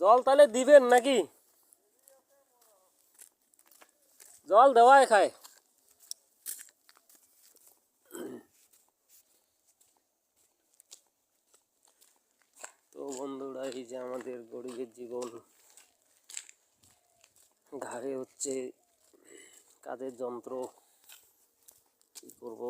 জল তাহলে দিবেন নাকি? জল দেওয়াই খায়। তো বন্ধুরা, এই যে আমাদের গরিবের জীবন, ঘাড়ে হচ্ছে কাজের যন্ত্র, কি করব।